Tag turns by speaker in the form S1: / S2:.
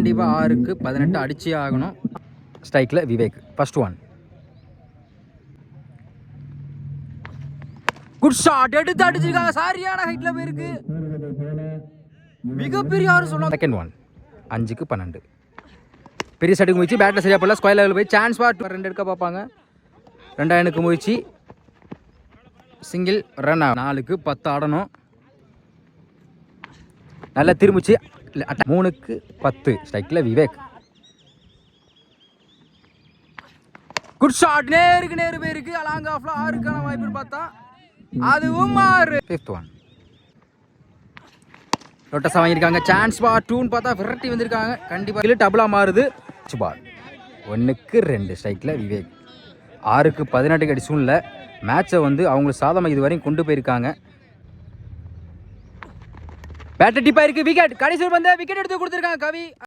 S1: கண்டிப்பாக 6க்கு 18 அடிச்சே ஆகணும். ஸ்ட்ரைக்கில் Vivek first one. Good shot எடுத்து அடிச்சிருக்காங்க. சரியான ஹைட்டில் போயிருக்கு. மிகப்பெரிய யாரும் சொல்லலாம். செகண்ட் ஒன் 5க்கு 12. பெரிய சட்டுக்கு முயற்சி பேட்டில் சரியாக போடல. ஸ்கொயர் லெவலில் போய் சான்ஸ் பாட் 2 எடுக்க பார்ப்பாங்க. 2 முயற்சி சிங்கிள் ரன். 4க்கு 10 ஆடணும். நல்லா திரும்பிச்சு 3க்கு 10. ஸ்ட்ரைக்கில் விவேக். குட் ஷாட் நேருக்கு நேரு போயிருக்கு. அலாங் ஆஃப்ல 6க்கான வாய்ப்புன்னு பார்த்தா அதுவும் 6. ஃபிஃப்த் ஒன் லொட்டஸாக வாங்கியிருக்காங்க. சான்ஸ் பார் 2ன்னு பார்த்தா விரட்டி வந்திருக்காங்க. கண்டிப்பாக இல்லை டபுளாக மாறுது. பால் 1க்கு 2. ஸ்ட்ரைக்கில் விவேக். 6க்கு 18 அடி சூழ்நிலை. மேட்சை வந்து அவங்களுக்கு சாதமாக இதுவரையும் கொண்டு போயிருக்காங்க. பேட்டர் டிப்பாக இருக்குது. விக்கெட் கடைசி வந்து விக்கெட் எடுத்து கொடுத்துருக்காங்க கவி.